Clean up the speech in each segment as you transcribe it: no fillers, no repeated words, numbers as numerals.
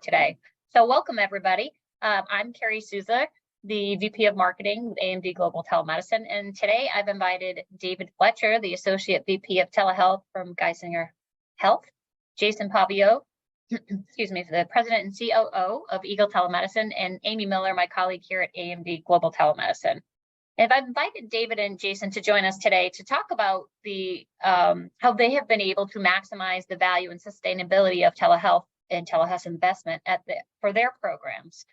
today. So welcome everybody. I'm Carrie Souza, the VP of Marketing with AMD Global Telemedicine. And today I've invited David Fletcher, the Associate VP of Telehealth from Geisinger Health, Jason Pavio, excuse me, the President and COO of Eagle Telemedicine, and Amy Miller, my colleague here at AMD Global Telemedicine. And I've invited David and Jason to join us today to talk about the how they have been able to maximize the value and sustainability of telehealth and telehealth investment for their programs.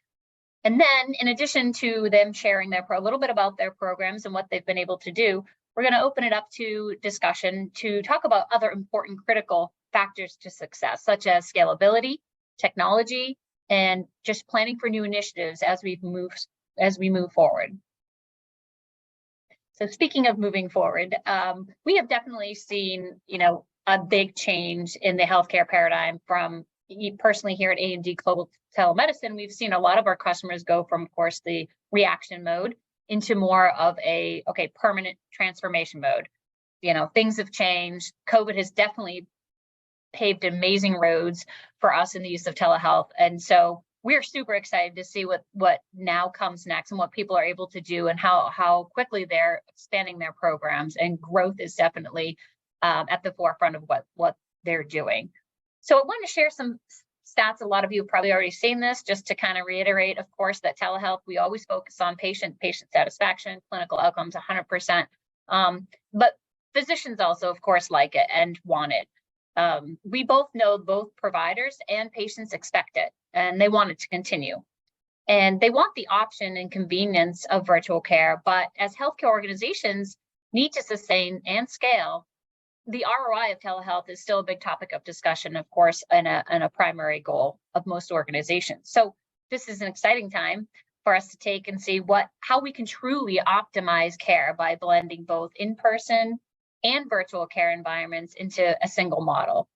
And then, in addition to them sharing a little bit about their programs and what they've been able to do, we're going to open it up to discussion to talk about other important critical factors to success, such as scalability, technology, and just planning for new initiatives as we move forward. So speaking of moving forward, we have definitely seen, a big change in the healthcare paradigm from personally here at AMD Global Telemedicine. We've seen a lot of our customers go from, of course, the reaction mode into more of a permanent transformation mode. Things have changed. COVID has definitely paved amazing roads for us in the use of telehealth, and so we're super excited to see what now comes next and what people are able to do and how quickly they're expanding their programs. And growth is definitely at the forefront of what they're doing. So I want to share some stats. A lot of you have probably already seen this, just to kind of reiterate, of course, that telehealth, we always focus on patient satisfaction, clinical outcomes, 100%. But physicians also, of course, like it and want it. We both know both providers and patients expect it, and they want it to continue. And they want the option and convenience of virtual care, but as healthcare organizations need to sustain and scale, the ROI of telehealth is still a big topic of discussion, of course, and a primary goal of most organizations. So this is an exciting time for us to take and see how we can truly optimize care by blending both in-person and virtual care environments into a single model.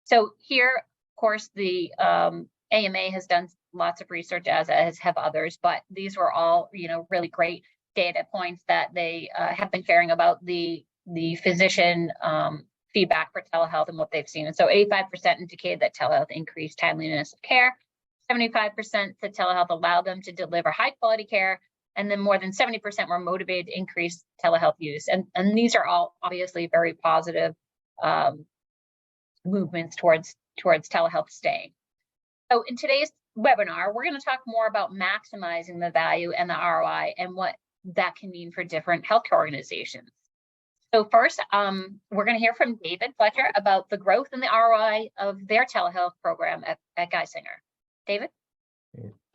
So here, of course, the AMA has done lots of research, as have others, but these were all, really great data points that they have been sharing about the physician feedback for telehealth and what they've seen. And so 85% indicated that telehealth increased timeliness of care, 75% said telehealth allowed them to deliver high quality care, and then more than 70% were motivated to increase telehealth use. And these are all obviously very positive movements towards telehealth staying. So in today's webinar, we're going to talk more about maximizing the value and the ROI and what that can mean for different healthcare organizations. So first, we're going to hear from David Fletcher about the growth and the ROI of their telehealth program at Geisinger. David?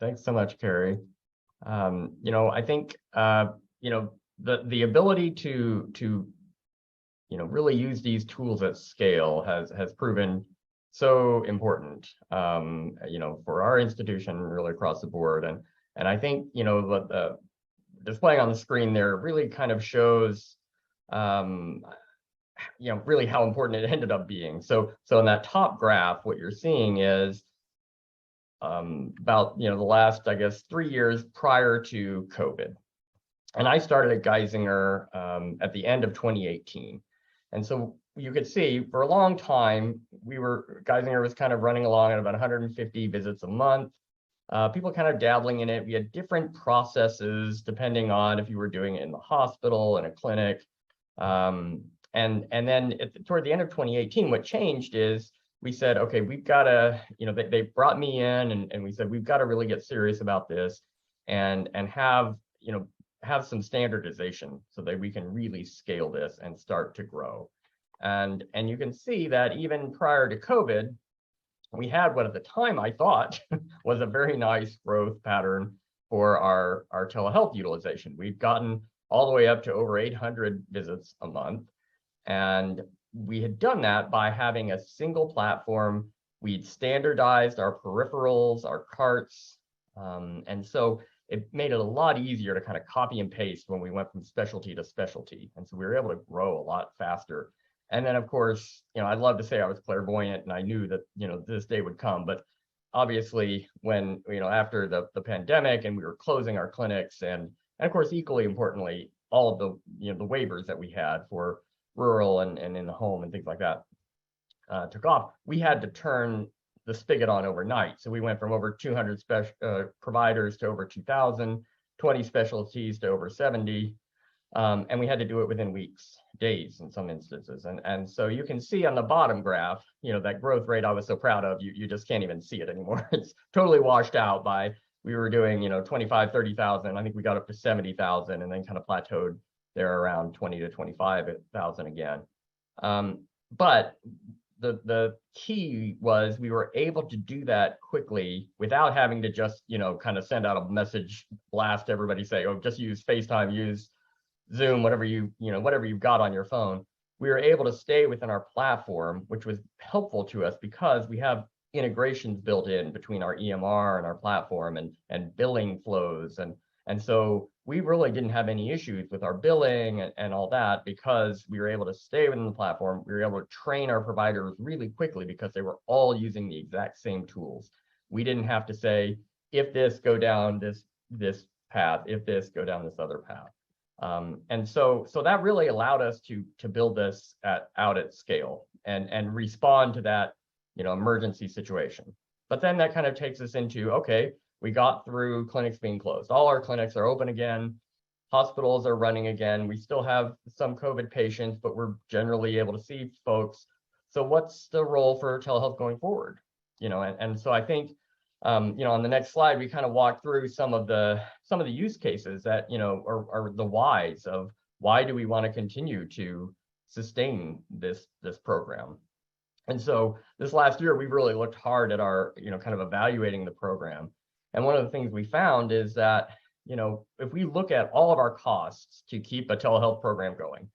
Thanks so much, Carrie. I think the ability to really use these tools at scale has proven so important for our institution, really across the board. And I think what the displaying on the screen there really kind of shows really how important it ended up being. So in that top graph, what you're seeing is about the last, I guess, 3 years prior to COVID. And I started at Geisinger at the end of 2018. And so you could see for a long time, Geisinger was kind of running along at about 150 visits a month. People kind of dabbling in it. We had different processes depending on if you were doing it in the hospital, in a clinic. And then toward the end of 2018, what changed is we said, okay, we've got to, they brought me in and we said, we've got to really get serious about this and have some standardization so that we can really scale this and start to grow. And you can see that even prior to COVID, we had what at the time I thought was a very nice growth pattern for our telehealth utilization. We've gotten all the way up to over 800 visits a month. And we had done that by having a single platform. We'd standardized our peripherals, our carts. And so it made it a lot easier to kind of copy and paste when we went from specialty to specialty. And so we were able to grow a lot faster. And then, of course, I'd love to say I was clairvoyant and I knew that, this day would come. But obviously, when, after the pandemic and we were closing our clinics and of course, equally importantly, all of the, the waivers that we had for rural and in the home and things like that took off, we had to turn the spigot on overnight. So we went from over 200 providers to over 2,000, 20 specialties to over 70. And we had to do it within weeks, days in some instances. And so you can see on the bottom graph, that growth rate I was so proud of, you just can't even see it anymore. It's totally washed out by, we were doing, 25, 30,000. I think we got up to 70,000 and then kind of plateaued there around 20 to 25,000 again. But the key was we were able to do that quickly without having to just, kind of send out a message blast to everybody, say, oh, just use FaceTime, use Zoom, whatever you've got on your phone. We were able to stay within our platform, which was helpful to us because we have integrations built in between our EMR and our platform and billing flows. And so we really didn't have any issues with our billing and all that because we were able to stay within the platform. We were able to train our providers really quickly because they were all using the exact same tools. We didn't have to say, if this, go down this path, if this, go down this other path. And so that really allowed us to build this out at scale and respond to that, emergency situation. But then that kind of takes us into, okay, we got through clinics being closed. All our clinics are open again. Hospitals are running again. We still have some COVID patients, but we're generally able to see folks. So what's the role for telehealth going forward? And so I think, on the next slide, we kind of walk through some of the use cases that, are the whys of why do we want to continue to sustain this program. And so this last year, we really looked hard at our, kind of evaluating the program. And one of the things we found is that, if we look at all of our costs to keep a telehealth program going,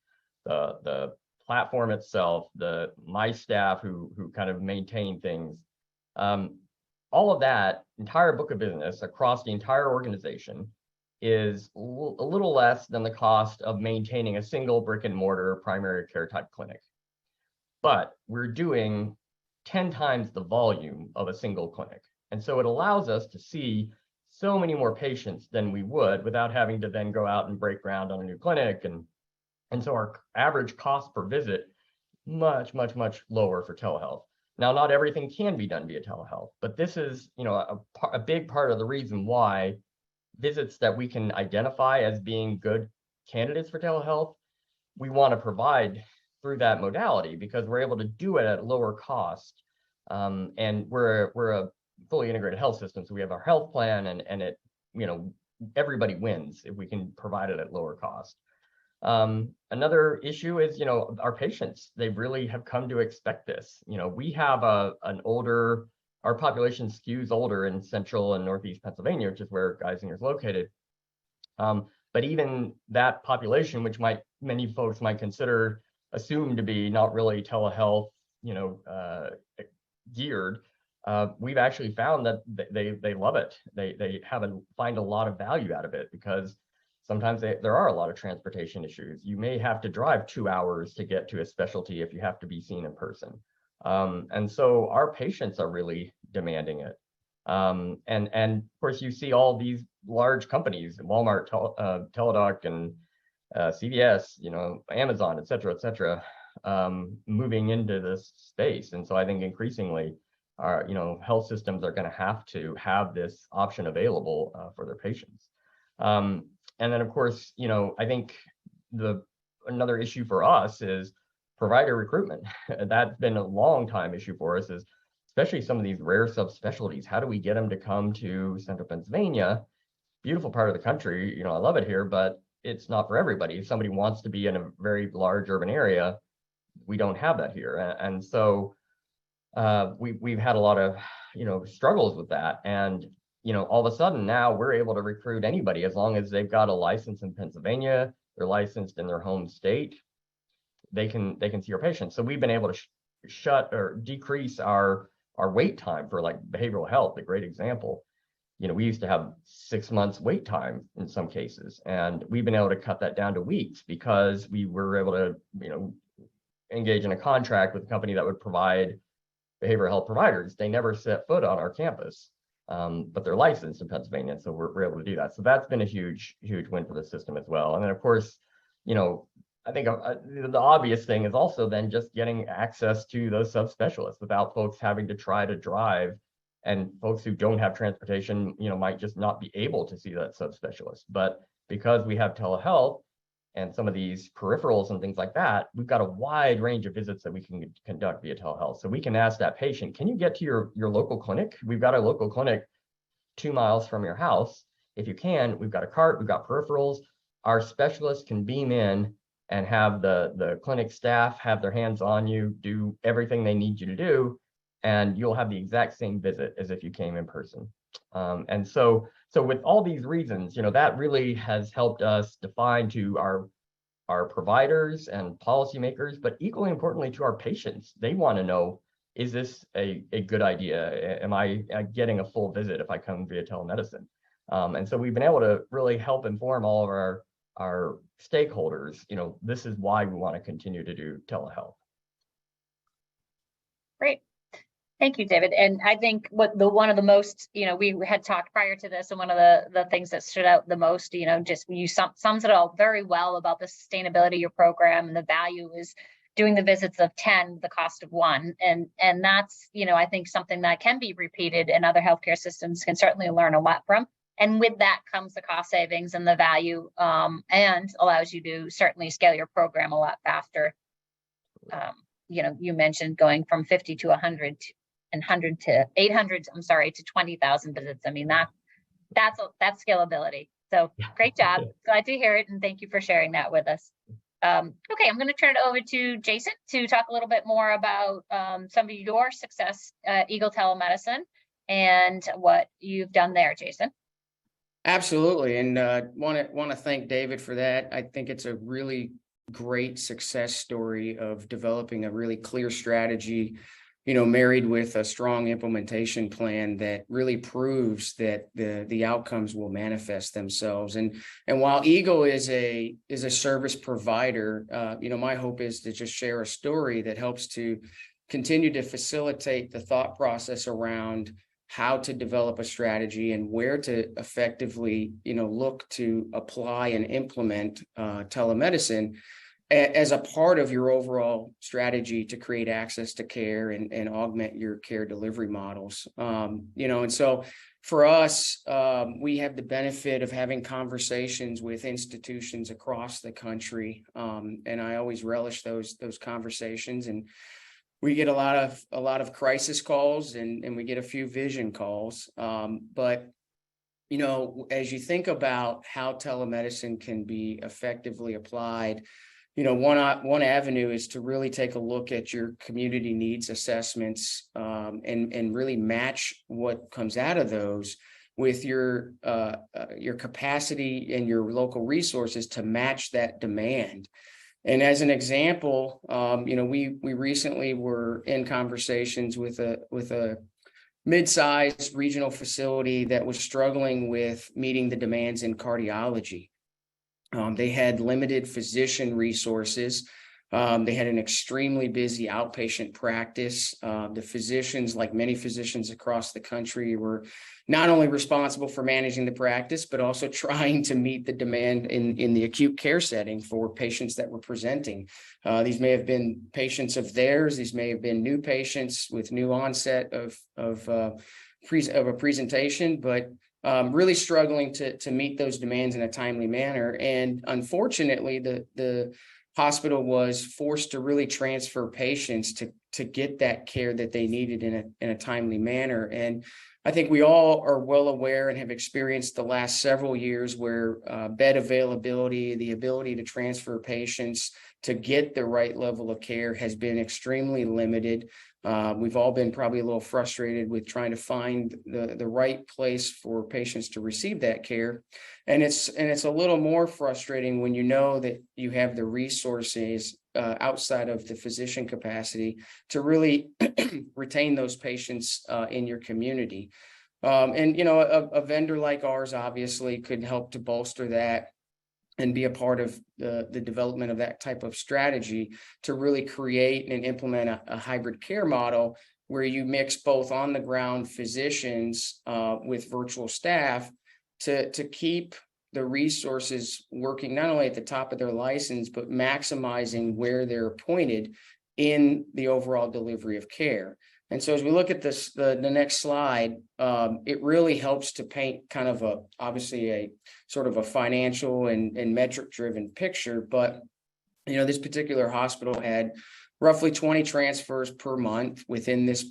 the platform itself, my staff who kind of maintain things, all of that entire book of business across the entire organization is a little less than the cost of maintaining a single brick and mortar primary care type clinic. But we're doing 10 times the volume of a single clinic. And so it allows us to see so many more patients than we would without having to then go out and break ground on a new clinic. And so our average cost per visit, much, much, much lower for telehealth. Now, not everything can be done via telehealth, but this is, a big part of the reason why visits that we can identify as being good candidates for telehealth, we want to provide through that modality because we're able to do it at lower cost. And we're a fully integrated health system. So we have our health plan and it, everybody wins if we can provide it at lower cost. Another issue is, our patients, they really have come to expect this. We have our population skews older in central and northeast Pennsylvania, which is where Geisinger is located. But even that population, which many folks might assume to be not really telehealth, geared, we've actually found that they love it. They find a lot of value out of it because sometimes there are a lot of transportation issues. You may have to drive 2 hours to get to a specialty if you have to be seen in person. And so our patients are really demanding it. And of course, you see all these large companies, Walmart, Teladoc, and CVS, Amazon, et cetera, moving into this space. And so I think increasingly, our health systems are going to have this option available for their patients. And then, of course, I think another issue for us is provider recruitment. That's been a long time issue for us, is especially some of these rare subspecialties. How do we get them to come to Central Pennsylvania? Beautiful part of the country. I love it here, but it's not for everybody. If somebody wants to be in a very large urban area, we don't have that here. And so we've had a lot of, struggles with that. And all of a sudden now we're able to recruit anybody as long as they've got a license in Pennsylvania, they're licensed in their home state, they can see our patients. So we've been able to shut or decrease our wait time for like behavioral health, a great example. We used to have 6 months wait time in some cases, and we've been able to cut that down to weeks because we were able to, engage in a contract with a company that would provide behavioral health providers. They never set foot on our campus. But they're licensed in Pennsylvania, so we're able to do that. So that's been a huge win for the system as well. And then, of course, I think the obvious thing is also then just getting access to those subspecialists without folks having to try to drive, and folks who don't have transportation, might just not be able to see that subspecialist. But because we have telehealth and some of these peripherals and things like that, we've got a wide range of visits that we can conduct via telehealth. So we can ask that patient, can you get to your local clinic? We've got a local clinic 2 miles from your house. If you can, we've got a cart, we've got peripherals. Our specialists can beam in and have the clinic staff have their hands on you, do everything they need you to do, and you'll have the exact same visit as if you came in person. And so with all these reasons, that really has helped us define to our providers and policymakers, but equally importantly to our patients. They want to know, is this a good idea? Am I getting a full visit if I come via telemedicine? And so we've been able to really help inform all of our stakeholders, this is why we want to continue to do telehealth. Great. Thank you, David. And I think one of the most, we had talked prior to this, and one of the things that stood out the most, just you sums it all very well about the sustainability of your program, and the value is doing the visits of 10, the cost of one. And that's, I think something that can be repeated, and other healthcare systems can certainly learn a lot from. And with that comes the cost savings and the value, and allows you to certainly scale your program a lot faster. You mentioned going from 50 to 100 and 100 to 800, to 20,000 visits. I mean, that's scalability. So great job. Glad to hear it. And thank you for sharing that with us. Okay, I'm going to turn it over to Jason to talk a little bit more about some of your success at Eagle Telemedicine and what you've done there, Jason. Absolutely. And want to thank David for that. I think it's a really great success story of developing a really clear strategy, married with a strong implementation plan that really proves that the outcomes will manifest themselves. And while Eagle is a service provider, my hope is to just share a story that helps to continue to facilitate the thought process around how to develop a strategy and where to effectively, look to apply and implement telemedicine as a part of your overall strategy to create access to care and augment your care delivery models. And so for us, we have the benefit of having conversations with institutions across the country. And I always relish those conversations. And we get a lot of crisis calls, and we get a few vision calls. But as you think about how telemedicine can be effectively applied, one avenue is to really take a look at your community needs assessments, and really match what comes out of those with your capacity and your local resources to match that demand. And as an example, we recently were in conversations with a mid-sized regional facility that was struggling with meeting the demands in cardiology. They had limited physician resources. They had an extremely busy outpatient practice. The physicians, like many physicians across the country, were not only responsible for managing the practice, but also trying to meet the demand in the acute care setting for patients that were presenting. These may have been patients of theirs. These may have been new patients with new onset of a presentation, but really struggling to meet those demands in a timely manner. And unfortunately, the hospital was forced to really transfer patients to get that care that they needed in a timely manner. And I think we all are well aware and have experienced the last several years where bed availability, the ability to transfer patients to get the right level of care has been extremely limited. We've all been probably a little frustrated with trying to find the right place for patients to receive that care. And it's a little more frustrating when you know that you have the resources outside of the physician capacity to really retain those patients in your community. And a vendor like ours obviously could help to bolster that and be a part of the development of that type of strategy to really create and implement a hybrid care model where you mix both on the ground physicians with virtual staff to keep the resources working not only at the top of their license, but maximizing where they're appointed in the overall delivery of care. And so as we look at this, the next slide, it really helps to paint kind of obviously a sort of a financial and metric driven picture. But, this particular hospital had roughly 20 transfers per month within this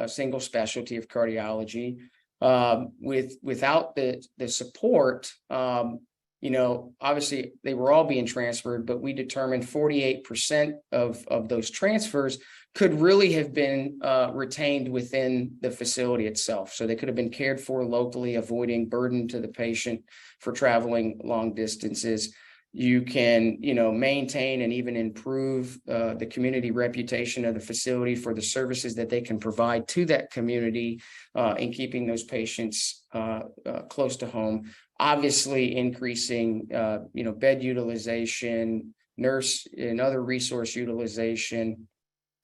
single specialty of cardiology. Without the support, obviously they were all being transferred, but we determined 48% of those transfers could really have been retained within the facility itself. So they could have been cared for locally, avoiding burden to the patient for traveling long distances. You can, maintain and even improve the community reputation of the facility for the services that they can provide to that community in keeping those patients close to home. Obviously, increasing, bed utilization, nurse and other resource utilization,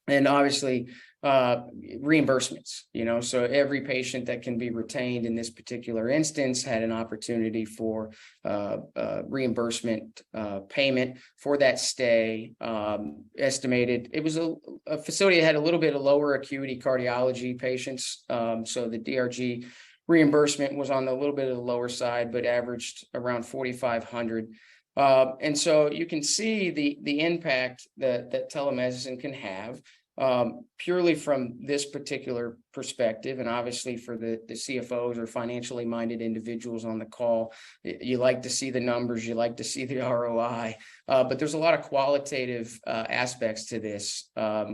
and obviously reimbursements, so every patient that can be retained in this particular instance had an opportunity for reimbursement payment for that stay. Estimated, it was a facility that had a little bit of lower acuity cardiology patients, so the DRG reimbursement was on a little bit of the lower side, but averaged around 4,500. And so you can see the impact that telemedicine can have purely from this particular perspective. And obviously for the CFOs or financially minded individuals on the call, you like to see the numbers, you like to see the ROI, but there's a lot of qualitative aspects to this.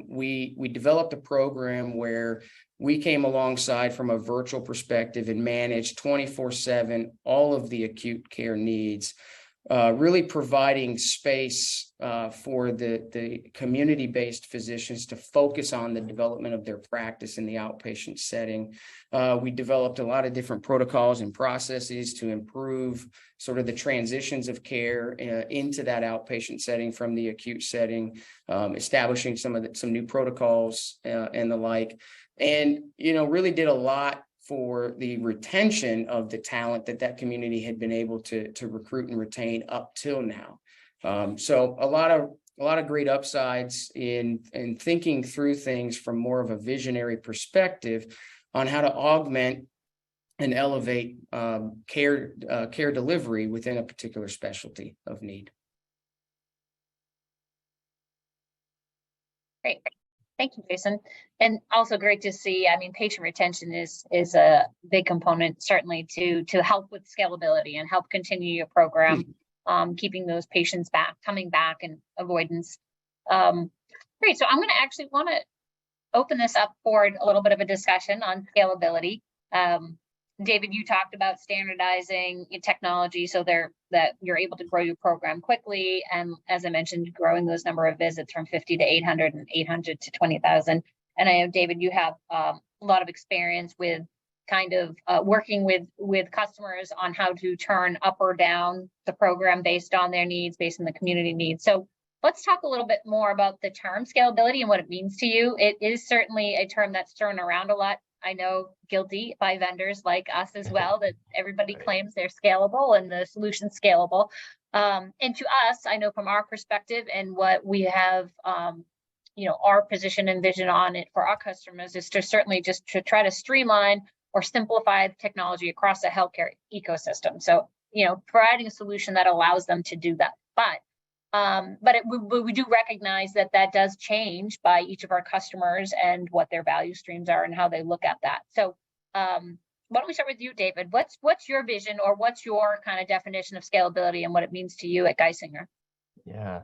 We developed a program where we came alongside from a virtual perspective and managed 24/7 all of the acute care needs, really providing space for the community-based physicians to focus on the development of their practice in the outpatient setting. We developed a lot of different protocols and processes to improve sort of the transitions of care into that outpatient setting from the acute setting, establishing some new protocols and the like, and really did a lot for the retention of the talent that community had been able to recruit and retain up till now. So a lot of great upsides in thinking through things from more of a visionary perspective on how to augment and elevate care delivery within a particular specialty of need. Great. Thank you, Jason. And also great to see, patient retention is a big component, certainly to help with scalability and help continue your program, keeping those patients coming back and avoidance. Great. So I'm going to actually want to open this up for a little bit of a discussion on scalability. David, you talked about standardizing technology so that you're able to grow your program quickly. And as I mentioned, growing those number of visits from 50 to 800 and 800 to 20,000. And I know, David, you have a lot of experience with kind of working with customers on how to turn up or down the program based on their needs, based on the community needs. So let's talk a little bit more about the term scalability and what it means to you. It is certainly a term that's thrown around a lot. I know, guilty by vendors like us as well, that everybody claims they're scalable and the solution's scalable. And to us, I know from our perspective and what we have, our position and vision on it for our customers is to certainly just to try to streamline or simplify the technology across the healthcare ecosystem. So, providing a solution that allows them to do that. But we do recognize that does change by each of our customers and what their value streams are and how they look at that. So why don't we start with you, David? What's your vision, or what's your kind of definition of scalability and what it means to you at Geisinger? Yeah,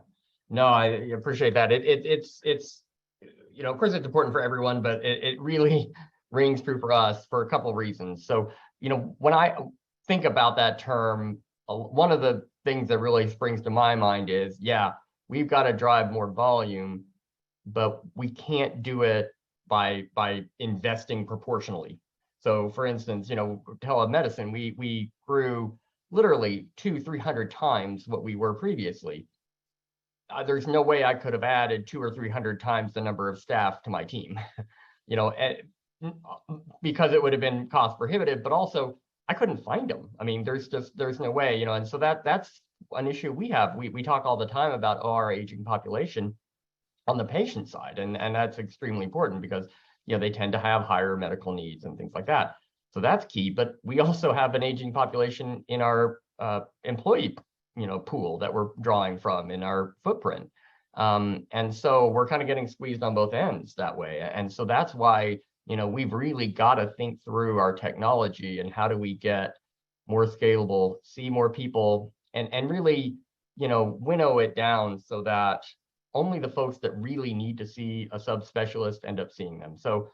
no, I appreciate that. It's of course it's important for everyone, but it really rings true for us for a couple of reasons. So, when I think about that term, one of the things that really springs to my mind is, we've got to drive more volume, but we can't do it by investing proportionally. So for instance, telemedicine, we grew literally 200-300 times what we were previously. There's no way I could have added 200 or 300 times the number of staff to my team, because it would have been cost prohibitive, but also I couldn't find them. I mean, there's no way, and so that's an issue we have. We talk all the time about our aging population on the patient side, and that's extremely important because they tend to have higher medical needs and things like that. So that's key. But we also have an aging population in our employee pool that we're drawing from in our footprint. And so we're kind of getting squeezed on both ends that way. And so that's why, we've really got to think through our technology and how do we get more scalable, see more people, and really, winnow it down so that only the folks that really need to see a subspecialist end up seeing them. So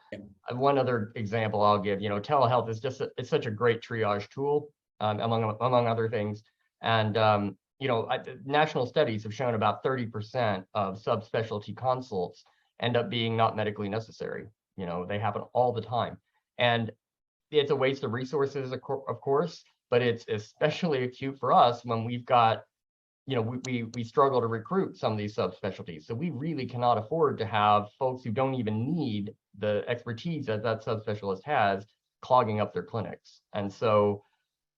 one other example I'll give, telehealth is it's such a great triage tool, among other things. And national studies have shown about 30% of subspecialty consults end up being not medically necessary. They happen all the time. And it's a waste of resources, of course, but it's especially acute for us when we've got, we struggle to recruit some of these subspecialties. So we really cannot afford to have folks who don't even need the expertise that subspecialist has clogging up their clinics. And so,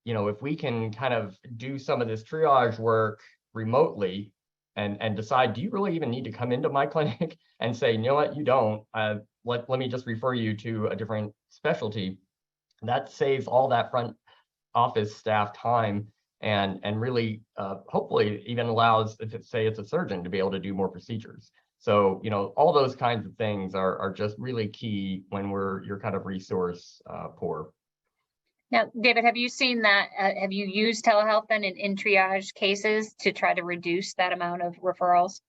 if we can kind of do some of this triage work remotely and decide, do you really even need to come into my clinic, and say, you know what, you don't, let me just refer you to a different specialty. That saves all that front office staff time and really hopefully even allows, say it's a surgeon, to be able to do more procedures. So, all those kinds of things are just really key when you're kind of resource poor. Now, David, have you seen that? Have you used telehealth then in triage cases to try to reduce that amount of referrals?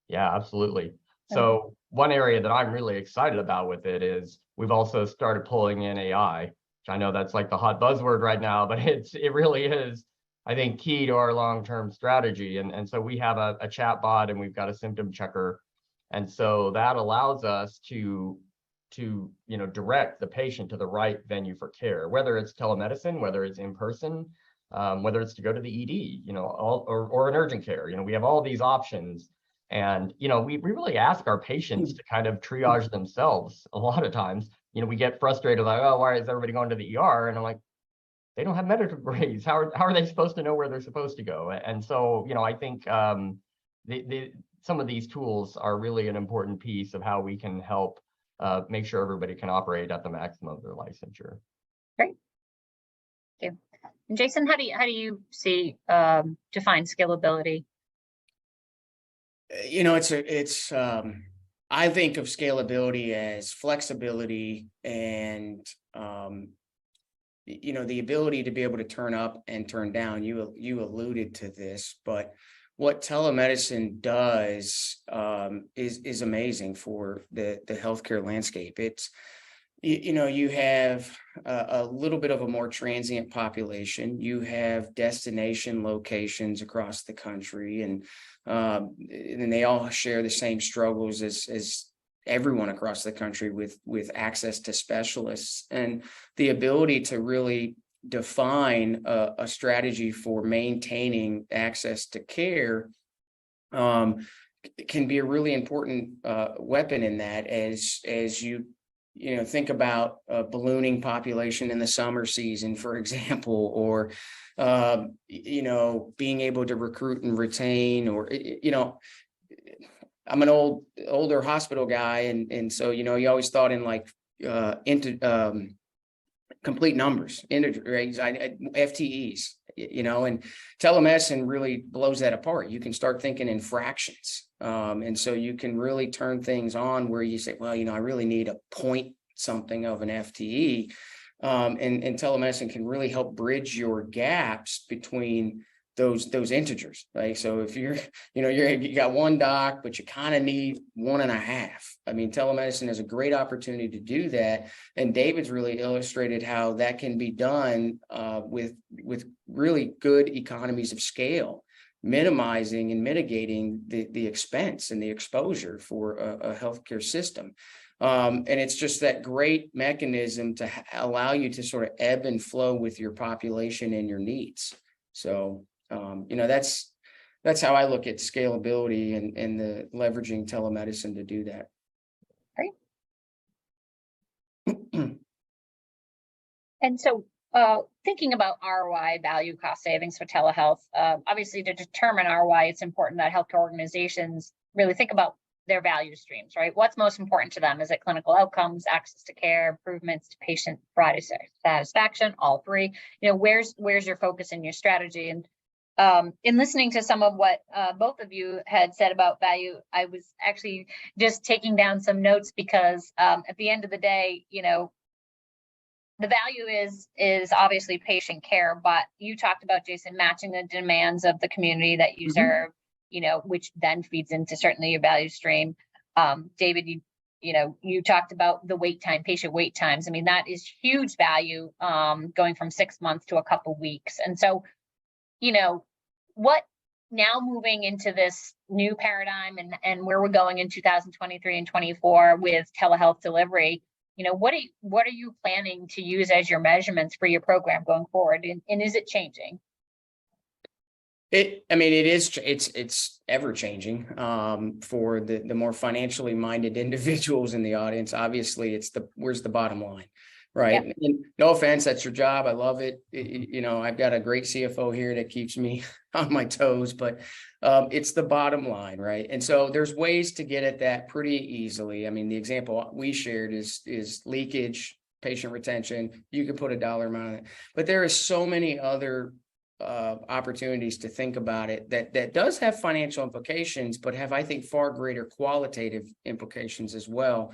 Yeah, absolutely. So one area that I'm really excited about with it is we've also started pulling in AI, which I know that's like the hot buzzword right now, but it really is, I think, key to our long-term strategy. And so we have a chat bot and we've got a symptom checker. And so that allows us to direct the patient to the right venue for care, whether it's telemedicine, whether it's in person, whether it's to go to the ED, or an urgent care. We have all these options. And, we really ask our patients to kind of triage themselves a lot of times. We get frustrated, like, oh, why is everybody going to the ER? And I'm like, they don't have medical grades. How are they supposed to know where they're supposed to go? And so, I think some of these tools are really an important piece of how we can help make sure everybody can operate at the maximum of their licensure. Great. Thank you. And Jason, how do you see define scalability? I think of scalability as flexibility and the ability to be able to turn up and turn down. You alluded to this, but what telemedicine does is amazing for the healthcare landscape. It's, you have a little bit of a more transient population. You have destination locations across the country, and they all share the same struggles as everyone across the country with access to specialists, and the ability to really define a strategy for maintaining access to care can be a really important weapon in that, as you think about a ballooning population in the summer season, for example, or being able to recruit and retain, or I'm an older hospital guy, and so you always thought in like complete numbers, rates, FTEs, and telemedicine really blows that apart. You can start thinking in fractions. And so you can really turn things on where you say, well, I really need a point something of an FTE. And telemedicine can really help bridge your gaps between those integers, right? So if you got one doc, but you kind of need 1.5. I mean, telemedicine is a great opportunity to do that. And David's really illustrated how that can be done with really good economies of scale, minimizing and mitigating the expense and the exposure for a healthcare system. And it's just that great mechanism to allow you to sort of ebb and flow with your population and your needs. So that's how I look at scalability and the leveraging telemedicine to do that. Great. And so Thinking about ROI, value, cost savings for telehealth, obviously to determine ROI, it's important that healthcare organizations really think about their value streams, right? What's most important to them? Is it clinical outcomes, access to care, improvements to patient provider satisfaction, all three? Where's your focus in your strategy? And in listening to some of what both of you had said about value, I was actually just taking down some notes because at the end of the day, the value is obviously patient care, but you talked about, Jason, matching the demands of the community that you serve, which then feeds into certainly your value stream. David, you talked about the patient wait times. I mean, that is huge value, going from 6 months to a couple weeks. And so, what now moving into this new paradigm and where we're going in 2023 and 24 with telehealth delivery, what are you planning to use as your measurements for your program going forward? And is it changing? It's ever changing. For the more financially minded individuals in the audience, obviously where's the bottom line, right? Yep. And no offense, that's your job. I love it. I've got a great CFO here that keeps me on my toes, but it's the bottom line, right? And so there's ways to get at that pretty easily. I mean, the example we shared is leakage, patient retention. You can put a dollar amount on it, but there is so many other opportunities to think about it that does have financial implications, but have, I think, far greater qualitative implications as well.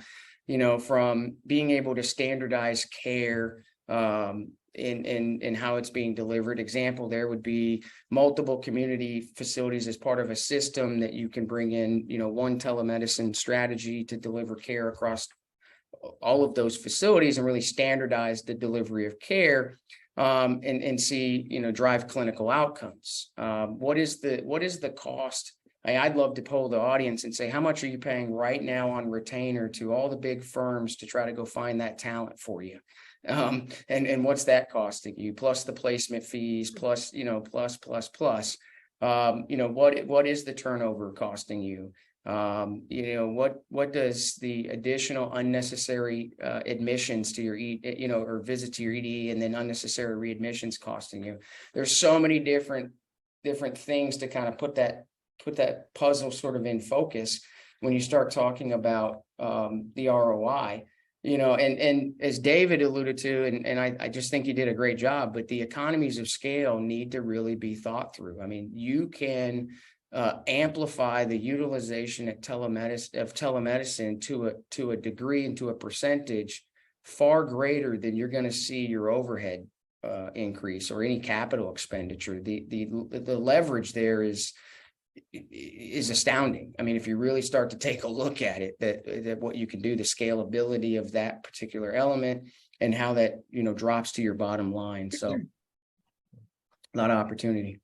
From being able to standardize care in how it's being delivered. Example, there would be multiple community facilities as part of a system that you can bring in, one telemedicine strategy to deliver care across all of those facilities and really standardize the delivery of care, and see, drive clinical outcomes. What is the cost? I'd love to poll the audience and say, how much are you paying right now on retainer to all the big firms to try to go find that talent for you? And what's that costing you? Plus the placement fees, plus. What is the turnover costing you? What does the additional unnecessary admissions to your or visit to your ED and then unnecessary readmissions costing you? There's so many different things to kind of put that puzzle sort of in focus when you start talking about the ROI. And as David alluded to, and I just think you did a great job, but the economies of scale need to really be thought through. I mean, you can amplify the utilization of telemedicine to a degree and to a percentage far greater than you're going to see your overhead increase or any capital expenditure. The leverage there is astounding. I mean, if you really start to take a look at it, that what you can do, the scalability of that particular element and how that, drops to your bottom line. So a lot of opportunity.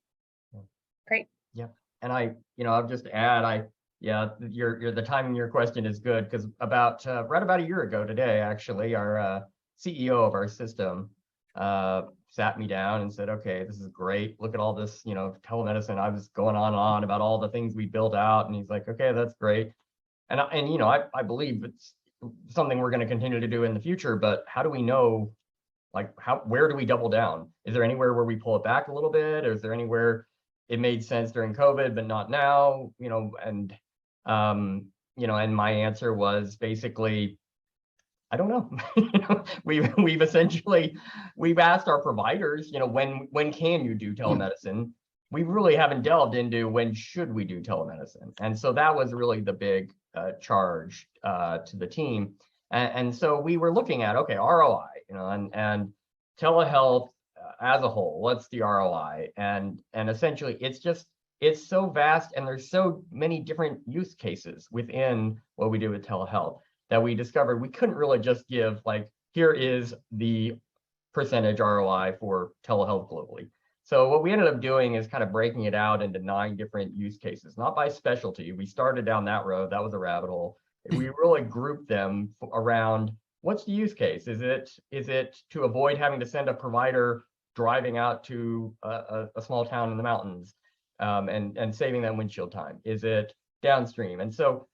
Great. Yeah. And I'll just add, the timing of your question is good because right about a year ago today, actually, our CEO of our system sat me down and said, okay, this is great. Look at all this, telemedicine. I was going on and on about all the things we built out. And he's like, okay, that's great. And I believe it's something we're going to continue to do in the future, but how do we know, where do we double down? Is there anywhere where we pull it back a little bit? Or is there anywhere it made sense during COVID, but not now, and my answer was basically, I don't know. We've essentially asked our providers, when can you do telemedicine? We really haven't delved into when should we do telemedicine. And so that was really the big charge to the team. And so we were looking at, okay, ROI, and telehealth as a whole, what's the ROI? And essentially it's so vast and there's so many different use cases within what we do with telehealth that we discovered we couldn't really just give here is the percentage ROI for telehealth globally. So what we ended up doing is kind of breaking it out into 9 different use cases, not by specialty. We started down that road. That was a rabbit hole. We really grouped them around what's the use case? Is it to avoid having to send a provider driving out to a small town in the mountains and saving them windshield time? Is it downstream? And so,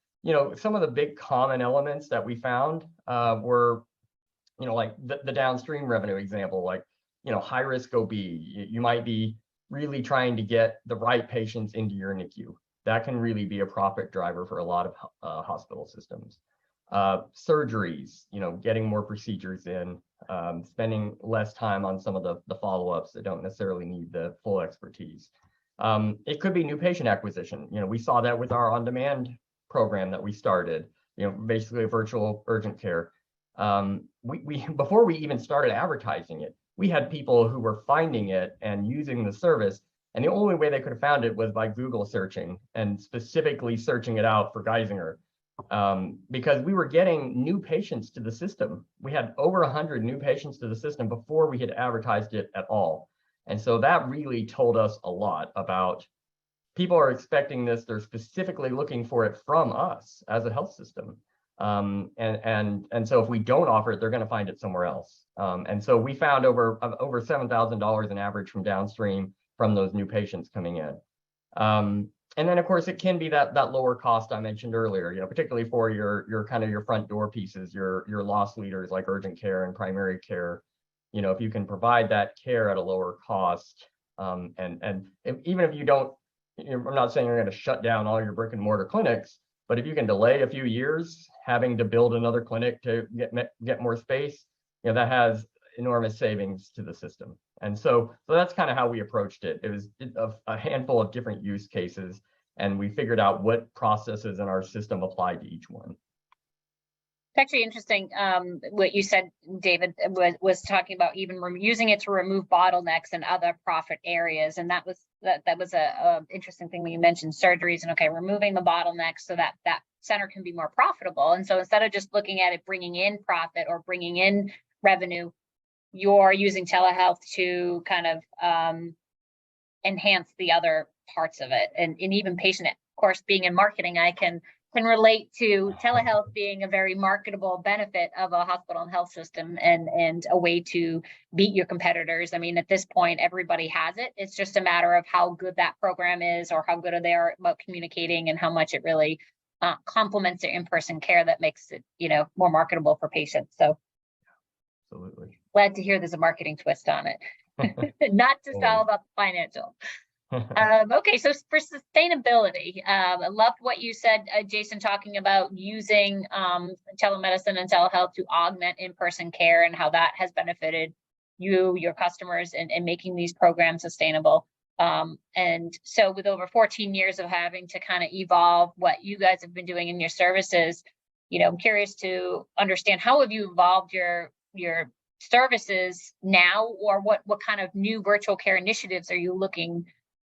some of the big common elements that we found were, like the downstream revenue example, like high risk OB. You might be really trying to get the right patients into your NICU. That can really be a profit driver for a lot of hospital systems. Surgeries, getting more procedures in, spending less time on some of the follow-ups that don't necessarily need the full expertise. It could be new patient acquisition. We saw that with our on-demand program that we started, basically a virtual urgent care. We before we even started advertising it, we had people who were finding it and using the service. And the only way they could have found it was by Google searching and specifically searching it out for Geisinger. Because we were getting new patients to the system. We had over 100 new patients to the system before we had advertised it at all. And so that really told us a lot about people are expecting this. They're specifically looking for it from us as a health system. And so if we don't offer it, they're going to find it somewhere else. And so we found over $7,000 in average from downstream from those new patients coming in. And then of course it can be that lower cost I mentioned earlier, particularly for your kind of your front door pieces, your loss leaders like urgent care and primary care. If you can provide that care at a lower cost, and even if you don't, I'm not saying you're going to shut down all your brick and mortar clinics, but if you can delay a few years having to build another clinic to get more space, that has enormous savings to the system. And so that's kind of how we approached it. It was a handful of different use cases, and we figured out what processes in our system applied to each one. It's actually interesting what you said, David, was talking about even using it to remove bottlenecks in other profit areas, and that was a interesting thing when you mentioned surgeries and removing the bottlenecks so that center can be more profitable. And so instead of just looking at it bringing in profit or bringing in revenue, you're using telehealth to kind of enhance the other parts of it. And even patient, of course, being in marketing, I can relate to telehealth being a very marketable benefit of a hospital and health system and a way to beat your competitors. I mean, at this point, everybody has it. It's just a matter of how good that program is or how good they are about communicating and how much it really complements their in-person care that makes it, more marketable for patients. So absolutely glad to hear there's a marketing twist on it, not just all about the financial. Okay, so for sustainability, I loved what you said, Jason, talking about using telemedicine and telehealth to augment in-person care and how that has benefited you, your customers, and making these programs sustainable. And so with over 14 years of having to kind of evolve what you guys have been doing in your services, I'm curious to understand how have you evolved your services now, or what kind of new virtual care initiatives are you looking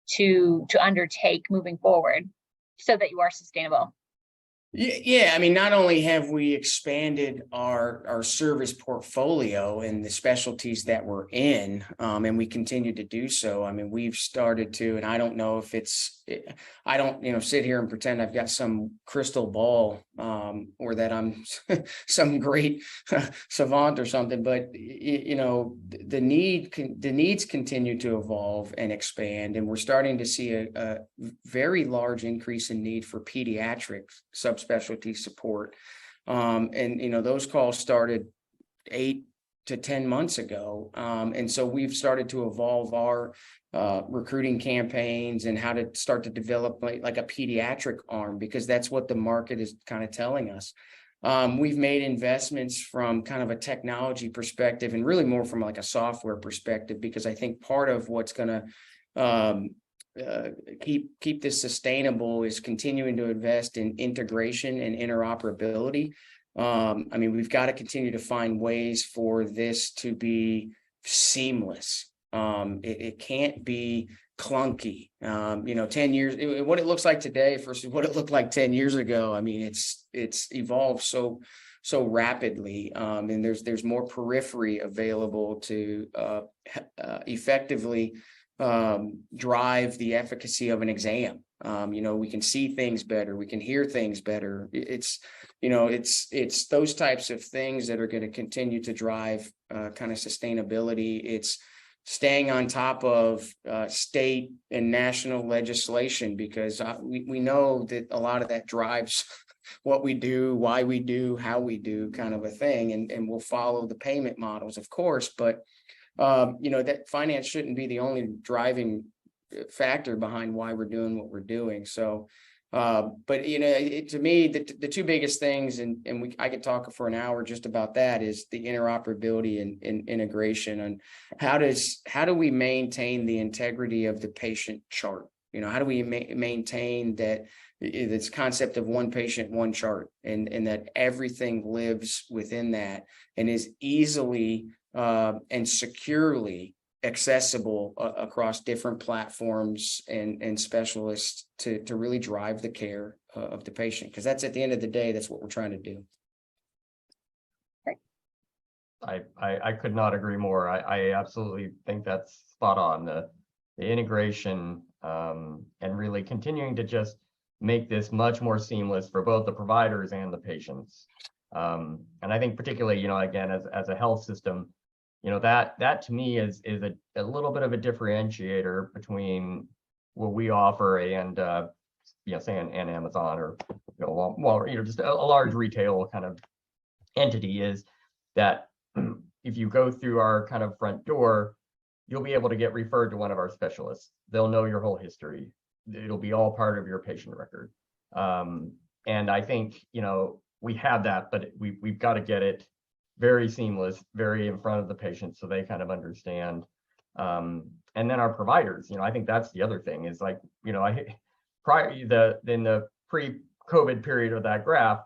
to undertake moving forward so that you are sustainable? Yeah, I mean, not only have we expanded our service portfolio and the specialties that we're in, and we continue to do so. I mean, we've started to, and I don't know if I don't, sit here and pretend I've got some crystal ball, or that I'm some great savant or something, but the needs continue to evolve and expand, and we're starting to see a very large increase in need for pediatric subspecialty support. And those calls started 8 to 10 months ago. And so we've started to evolve our recruiting campaigns and how to start to develop like a pediatric arm, because that's what the market is kind of telling us. We've made investments from kind of a technology perspective and really more from like a software perspective, because I think part of what's going to keep this sustainable is continuing to invest in integration and interoperability. I mean, we've got to continue to find ways for this to be seamless. It can't be clunky. 10 years, what it looks like today versus what it looked like 10 years ago. I mean, it's evolved so rapidly, and there's more periphery available to effectively drive the efficacy of an exam. We can see things better, we can hear things better. It's those types of things that are going to continue to drive kind of sustainability. It's staying on top of state and national legislation, because we know that a lot of that drives what we do, why we do, how we do, kind of a thing, and we'll follow the payment models, of course, but that finance shouldn't be the only driving factor behind why we're doing what we're doing. So, but to me, the two biggest things, and I could talk for an hour just about that, is the interoperability and integration, and how do we maintain the integrity of the patient chart? How do we maintain that this concept of one patient, one chart, and that everything lives within that and is easily and securely accessible across different platforms and specialists to really drive the care of the patient, because that's, at the end of the day, that's what we're trying to do. I could not agree more. I absolutely think that's spot on. The integration and really continuing to just make this much more seamless for both the providers and the patients. And I think particularly, again, as a health system, that to me is a little bit of a differentiator between what we offer and say an Amazon or just a large retail kind of entity, is that if you go through our kind of front door, you'll be able to get referred to one of our specialists. They'll know your whole history. It'll be all part of your patient record. And I think we have that, but we've got to get it very seamless, very in front of the patient, so they kind of understand. And then our providers, I think that's the other thing, is like, in the pre-COVID period of that graph,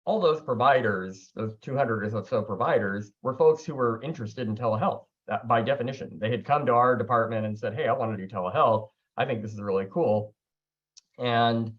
all those providers, those 200 or so providers, were folks who were interested in telehealth. That, by definition, they had come to our department and said, hey, I want to do telehealth. I think this is really cool. And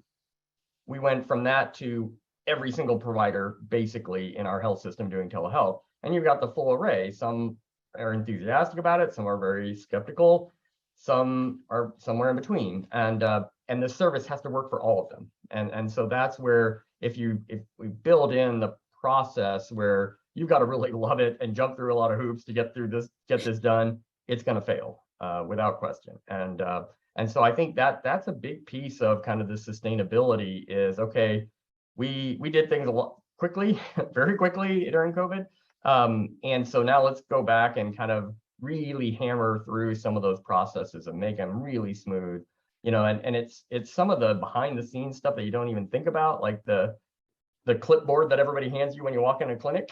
we went from that to every single provider basically in our health system doing telehealth. And you've got the full array. Some are enthusiastic about it, some are very skeptical, some are somewhere in between. And the service has to work for all of them. And so that's where, if we build in the process where you've got to really love it and jump through a lot of hoops to get this done, it's going to fail without question. And so I think that's a big piece of kind of the sustainability is, okay, we did things a lot quickly, very quickly during COVID. And so now let's go back and kind of really hammer through some of those processes and make them really smooth, and it's some of the behind the scenes stuff that you don't even think about, like the clipboard that everybody hands you when you walk in a clinic,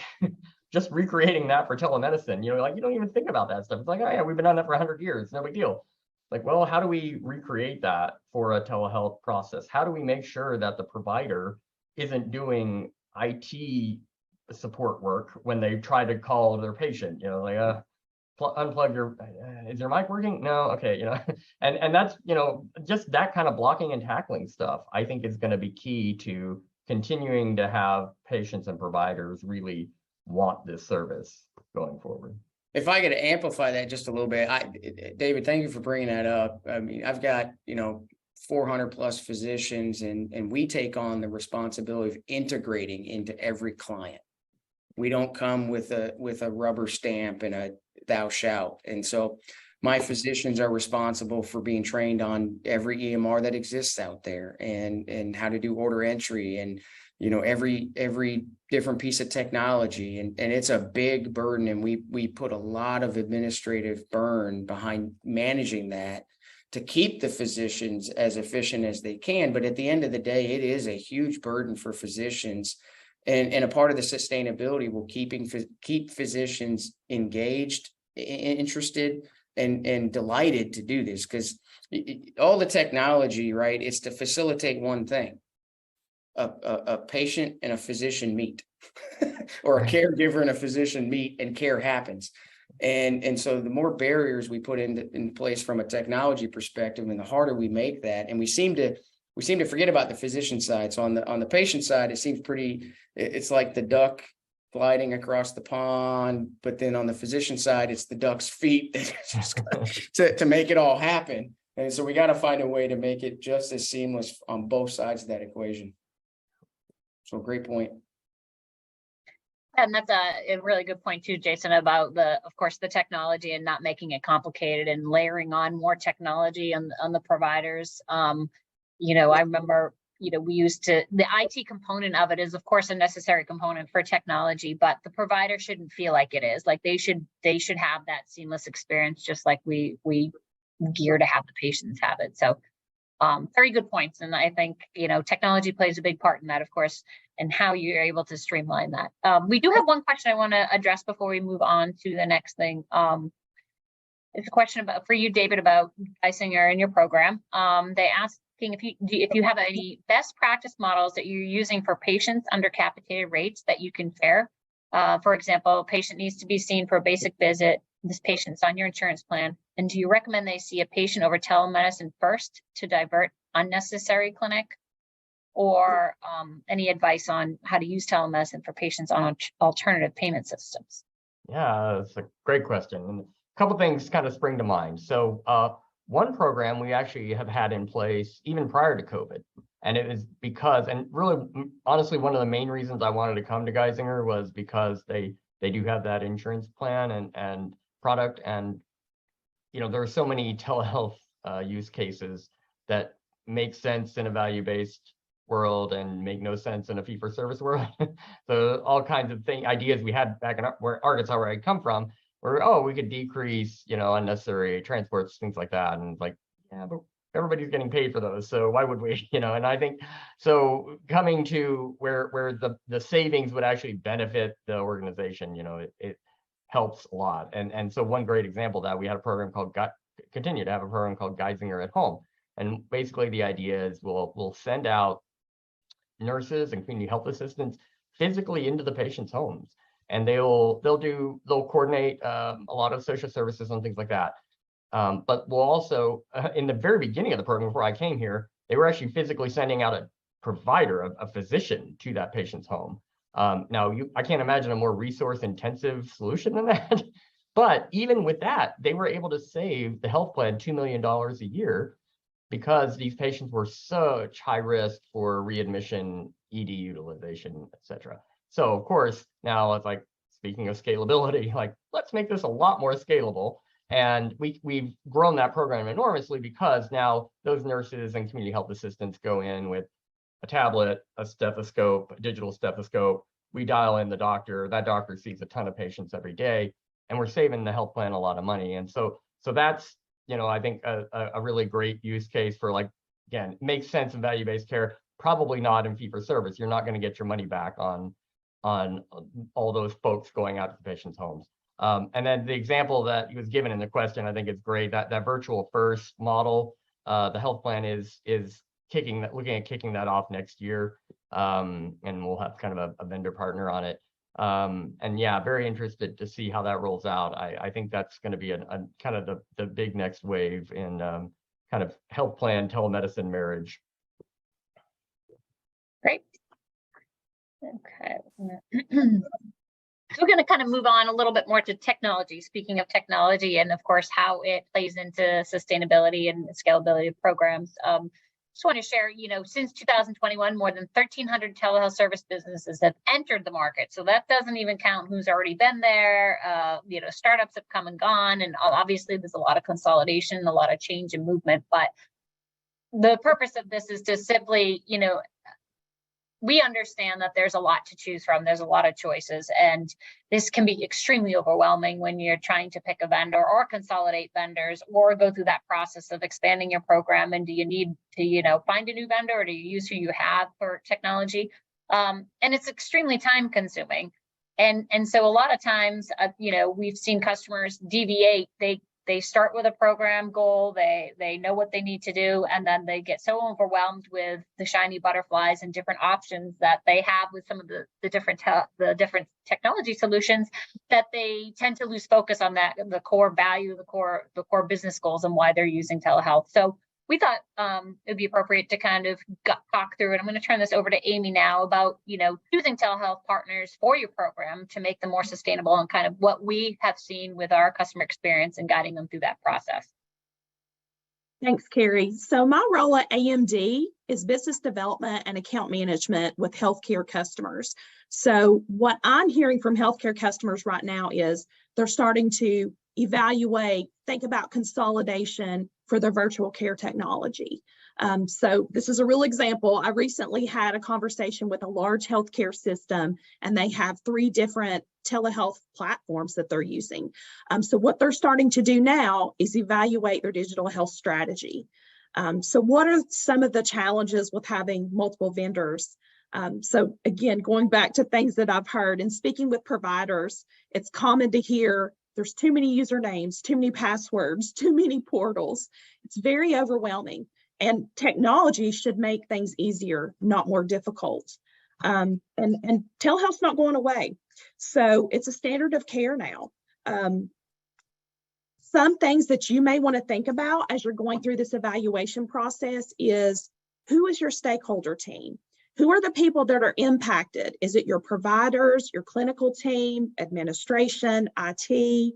just recreating that for telemedicine, you don't even think about that stuff. It's like, oh yeah, we've been on that for 100 years, no big deal. Like, well, how do we recreate that for a telehealth process? How do we make sure that the provider isn't doing IT support work when they try to call their patient, unplug your, is your mic working? No, okay, and that's, just that kind of blocking and tackling stuff, I think is going to be key to continuing to have patients and providers really want this service going forward. If I could amplify that just a little bit, David, thank you for bringing that up. I mean, I've got, 400 plus physicians, and we take on the responsibility of integrating into every client. We don't come with a rubber stamp and a thou shalt. And so my physicians are responsible for being trained on every EMR that exists out there, and how to do order entry, and every different piece of technology, and it's a big burden, and we put a lot of administrative burn behind managing that to keep the physicians as efficient as they can. But at the end of the day, it is a huge burden for physicians, and a part of the sustainability will keep physicians engaged, interested, and delighted to do this, because all the technology, right, it's to facilitate one thing: a patient and a physician meet, or a caregiver and a physician meet, and care happens. And so the more barriers we put in place from a technology perspective, and the harder we make that, and we seem to forget about the physician side. So on the patient side, it seems it's like the duck gliding across the pond, but then on the physician side, it's the duck's feet to make it all happen. And so we got to find a way to make it just as seamless on both sides of that equation. So great point. And that's a really good point too, Jason, about of course, the technology and not making it complicated and layering on more technology on the providers. I remember we use the IT component of it is of course a necessary component for technology, but the provider shouldn't feel like it is. Like they should have that seamless experience, just like we gear to have the patients have it. So very good points. And I think, technology plays a big part in that, of course, and how you're able to streamline that. We do have one question I want to address before we move on to the next thing. It's a question for you, David, about Geisinger and your program. They asking if you have any best practice models that you're using for patients under capitated rates that you can share. For example, a patient needs to be seen for a basic visit. This patient's on your insurance plan. And do you recommend they see a patient over telemedicine first to divert unnecessary clinic? Or any advice on how to use telemedicine for patients on alternative payment systems? Yeah, that's a great question. And a couple things kind of spring to mind. So one program we actually have had in place even prior to COVID. And it was because, and really, honestly, one of the main reasons I wanted to come to Geisinger was because they do have that insurance plan and product. And, there are so many telehealth use cases that make sense in a value-based world and make no sense in a fee-for-service world. So all kinds of ideas we had back in Arkansas, where I come from, where, we could decrease, unnecessary transports, things like that. And like, yeah, but everybody's getting paid for those. So why would we, and I think, so coming to where the savings would actually benefit the organization, it helps a lot. And so one great example of that, we had a program continue to have a program called Geisinger at Home. And basically the idea is we'll send out nurses and community health assistants physically into the patient's homes, and they'll coordinate a lot of social services and things like that. But we'll also, in the very beginning of the program, before I came here, they were actually physically sending out a provider, a physician, to that patient's home. Now, I can't imagine a more resource-intensive solution than that. But even with that, they were able to save the health plan $2 million a year, because these patients were such high risk for readmission, ED utilization, et cetera. So of course, now it's like, speaking of scalability, like, let's make this a lot more scalable. And we've grown that program enormously, because now those nurses and community health assistants go in with a tablet, a stethoscope, a digital stethoscope. We dial in the doctor. That doctor sees a ton of patients every day, and we're saving the health plan a lot of money. And so that's, I think a really great use case for, like, again, makes sense in value-based care, probably not in fee-for-service. You're not going to get your money back on all those folks going out to the patient's homes. And then the example that was given in the question, I think it's great, that virtual first model. The health plan is looking at kicking that off next year, and we'll have kind of a vendor partner on it. And yeah, very interested to see how that rolls out. I think that's going to be a kind of the big next wave in kind of health plan telemedicine marriage. Great. Okay. So we're going to kind of move on a little bit more to technology. Speaking of technology, and of course, how it plays into sustainability and scalability of programs. Just want to share, since 2021, more than 1,300 telehealth service businesses have entered the market. So that doesn't even count who's already been there. Startups have come and gone, and obviously there's a lot of consolidation, a lot of change and movement. But the purpose of this is to simply, we understand that there's a lot to choose from. There's a lot of choices, and this can be extremely overwhelming when you're trying to pick a vendor or consolidate vendors or go through that process of expanding your program. And do you need to, find a new vendor, or do you use who you have for technology? And it's extremely time consuming. And so a lot of times, we've seen customers deviate. They start with a program goal, they know what they need to do, and then they get so overwhelmed with the shiny butterflies and different options that they have with some of the different technology solutions, that they tend to lose focus on the core value, the core business goals, and why they're using telehealth. So we thought it'd be appropriate to kind of talk through it. I'm going to turn this over to Amy now about, choosing telehealth partners for your program to make them more sustainable, and kind of what we have seen with our customer experience and guiding them through that process. Thanks, Carrie. So my role at AMD is business development and account management with healthcare customers. So what I'm hearing from healthcare customers right now is they're starting to evaluate, think about consolidation for the virtual care technology. So this is a real example. I recently had a conversation with a large healthcare system, and they have 3 different telehealth platforms that they're using. So what they're starting to do now is evaluate their digital health strategy. So what are some of the challenges with having multiple vendors? So again, going back to things that I've heard and speaking with providers, it's common to hear there's too many usernames, too many passwords, too many portals. It's very overwhelming, and technology should make things easier, not more difficult. And telehealth's not going away. So it's a standard of care now. Some things that you may want to think about as you're going through this evaluation process is, who is your stakeholder team? Who are the people that are impacted? Is it your providers, your clinical team, administration, IT?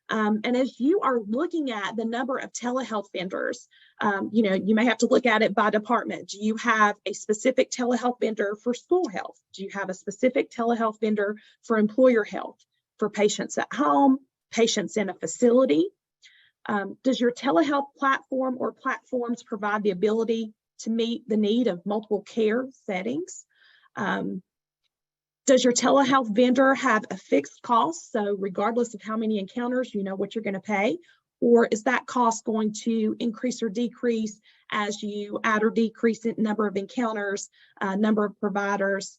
And as you are looking at the number of telehealth vendors, you may have to look at it by department. Do you have a specific telehealth vendor for school health? Do you have a specific telehealth vendor for employer health, for patients at home, patients in a facility? Does your telehealth platform or platforms provide the ability to meet the need of multiple care settings? Does your telehealth vendor have a fixed cost? So regardless of how many encounters, you know what you're going to pay, or is that cost going to increase or decrease as you add or decrease the number of encounters, number of providers?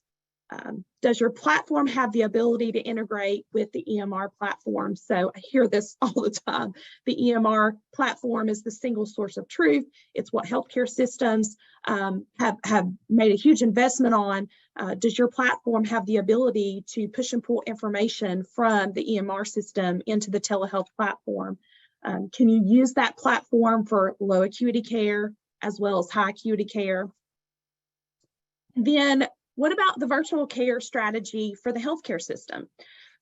Does your platform have the ability to integrate with the EMR platform? So I hear this all the time. The EMR platform is the single source of truth. It's what healthcare systems have made a huge investment on. Does your platform have the ability to push and pull information from the EMR system into the telehealth platform? Can you use that platform for low acuity care as well as high acuity care? Then what about the virtual care strategy for the healthcare system?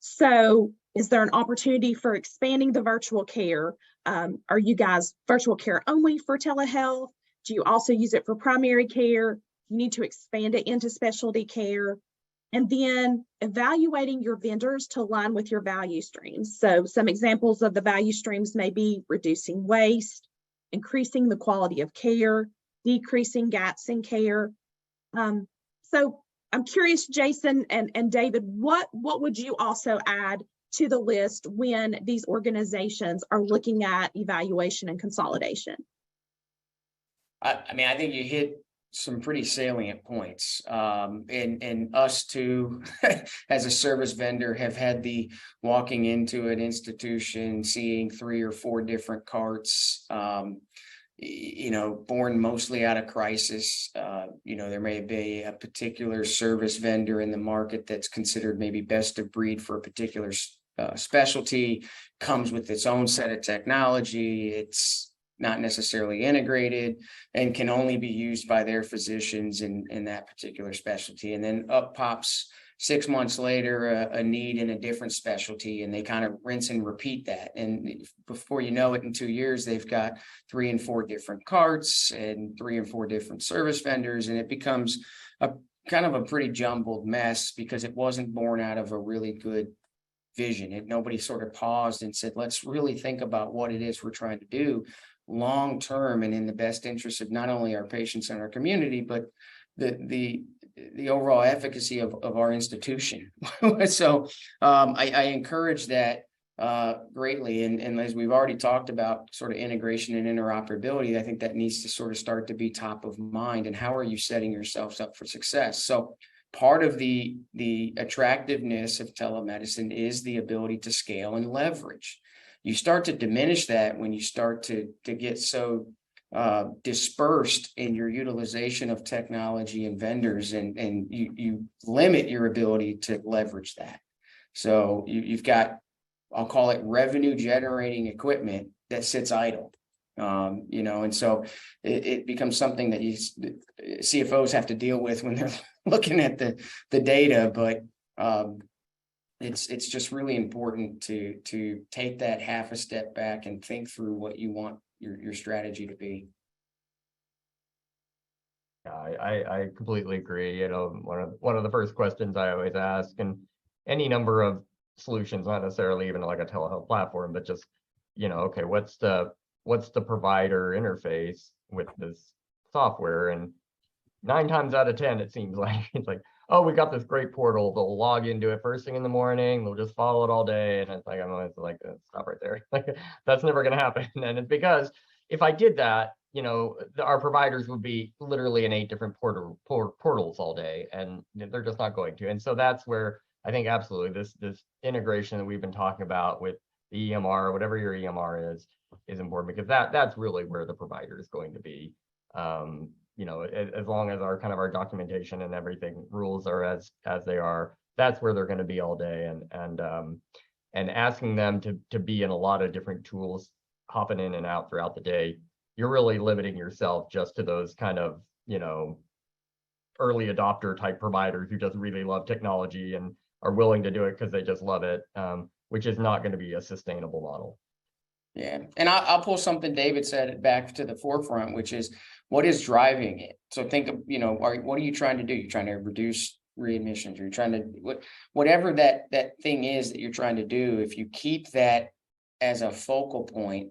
So is there an opportunity for expanding the virtual care? Are you guys virtual care only for telehealth? Do you also use it for primary care? You need to expand it into specialty care. And then evaluating your vendors to align with your value streams. So some examples of the value streams may be reducing waste, increasing the quality of care, decreasing gaps in care. So I'm curious, Jason and David, what would you also add to the list when these organizations are looking at evaluation and consolidation? I mean, I think you hit some pretty salient points. And us too, as a service vendor, have had the walking into an institution, seeing 3 or 4 different carts, born mostly out of crisis. There may be a particular service vendor in the market that's considered maybe best of breed for a particular specialty, comes with its own set of technology. It's not necessarily integrated and can only be used by their physicians in that particular specialty. And then up pops 6 months later a need in a different specialty, and they kind of rinse and repeat that. And before you know it, in 2 years, they've got 3 and 4 different carts and 3 and 4 different service vendors, and it becomes a kind of a pretty jumbled mess because it wasn't born out of a really good vision. Nobody sort of paused and said, let's really think about what it is we're trying to do long term and in the best interest of not only our patients and our community, but the overall efficacy of our institution. So I encourage that greatly. And as we've already talked about sort of integration and interoperability, I think that needs to sort of start to be top of mind. And how are you setting yourselves up for success? So part of the attractiveness of telemedicine is the ability to scale and leverage. You start to diminish that when you start to get so dispersed in your utilization of technology and vendors, and you limit your ability to leverage that. So you've got, I'll call it, revenue generating equipment that sits idle. And so it becomes something that CFOs have to deal with when they're looking at the data, but it's just really important to take that half a step back and think through what you want your strategy to be. Yeah, I completely agree. One of the first questions I always ask, and any number of solutions, not necessarily even like a telehealth platform, but just okay, what's the provider interface with this software? And 9 times out of 10, it seems like it's like, oh, we got this great portal. They'll log into it first thing in the morning. They'll just follow it all day. And it's like, I'm always like, stop right there. Like, that's never going to happen. And it's because if I did that, our providers would be literally in 8 different portals all day, and they're just not going to. And so that's where I think absolutely this integration that we've been talking about with the EMR, whatever your EMR is important, because that's really where the provider is going to be. As long as our documentation and everything rules are as they are, that's where they're going to be all day. And asking them to be in a lot of different tools, hopping in and out throughout the day, you're really limiting yourself just to those kind of, early adopter type providers who just really love technology and are willing to do it because they just love it, which is not going to be a sustainable model. Yeah, and I'll pull something David said back to the forefront, which is what is driving it. So think of, what are you trying to do? You're trying to reduce readmissions. You're trying to whatever that thing is that you're trying to do. If you keep that as a focal point,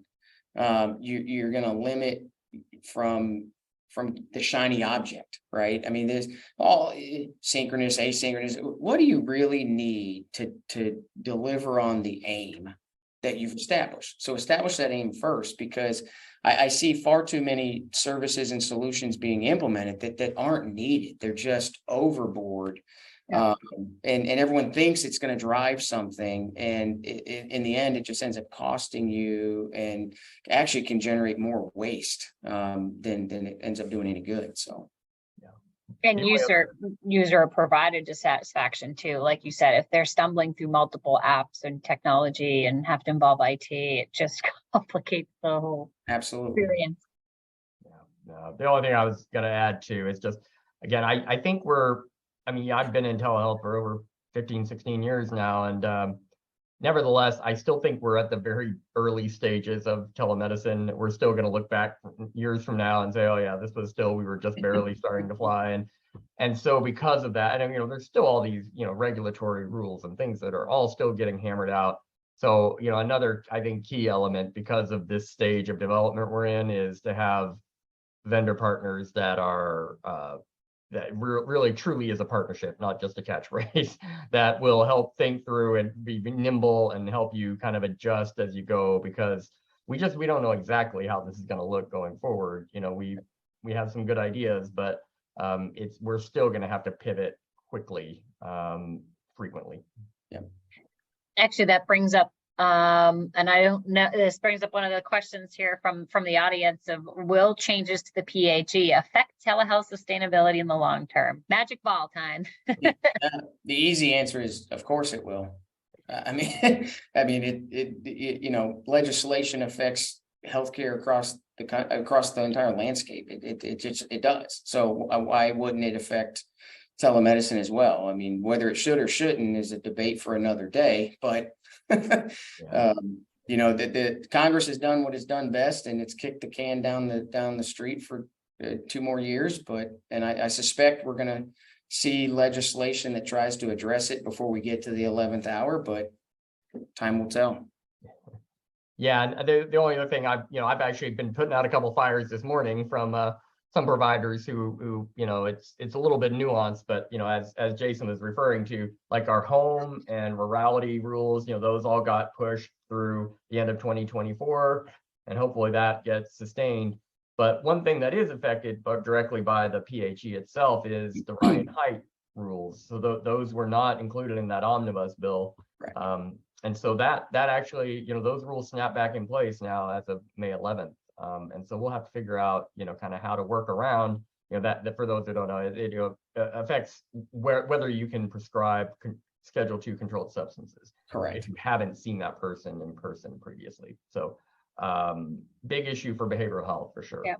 you're going to limit from the shiny object, right? I mean, there's all synchronous, asynchronous. What do you really need to deliver on the aim that you've established? So establish that aim first, because I see far too many services and solutions being implemented that aren't needed. They're just overboard. Yeah. And everyone thinks it's going to drive something, and in the end, it just ends up costing you, and actually can generate more waste than it ends up doing any good. So, yeah. And user or provider dissatisfaction too. Like you said, if they're stumbling through multiple apps and technology and have to involve IT, it just complicates the whole experience. Yeah. No, the only thing I was going to add too is just, again, I think I've been in telehealth for over 15, 16 years now. And nevertheless, I still think we're at the very early stages of telemedicine. We're still going to look back years from now and say, oh yeah, we were just barely starting to fly. And so because of that, and there's still all these, regulatory rules and things that are all still getting hammered out. So, another, I think, key element because of this stage of development we're in is to have vendor partners that are, that really truly is a partnership, not just a catchphrase, that will help think through and be nimble and help you kind of adjust as you go, because we don't know exactly how this is going to look going forward. We have some good ideas, but we're still going to have to pivot quickly, frequently. Yeah. Actually, that brings up and I don't know, this brings up one of the questions here from the audience of, will changes to the PHE affect telehealth sustainability in the long term? Magic ball time. The easy answer is, of course it will. Legislation affects healthcare across the entire landscape. It does. So why wouldn't it affect telemedicine as well? I mean, whether it should or shouldn't is a debate for another day, but yeah. The Congress has done what it's done best, and it's kicked the can down the street for 2 more years. And I suspect we're going to see legislation that tries to address it before we get to the 11th hour, but time will tell. Yeah, and the only other thing I've actually been putting out a couple fires this morning from some providers who it's a little bit nuanced, but as Jason was referring to, like our home and rurality rules, those all got pushed through the end of 2024, and hopefully that gets sustained. But one thing that is affected directly by the PHE itself is the Ryan height rules. So those were not included in that omnibus bill. Right. And so that actually, those rules snap back in place now as of May 11th. And so we'll have to figure out, kind of how to work around, that for those who don't know, it affects whether you can prescribe Schedule II controlled substances. Correct. If you haven't seen that person in person previously. So big issue for behavioral health for sure. Yeah.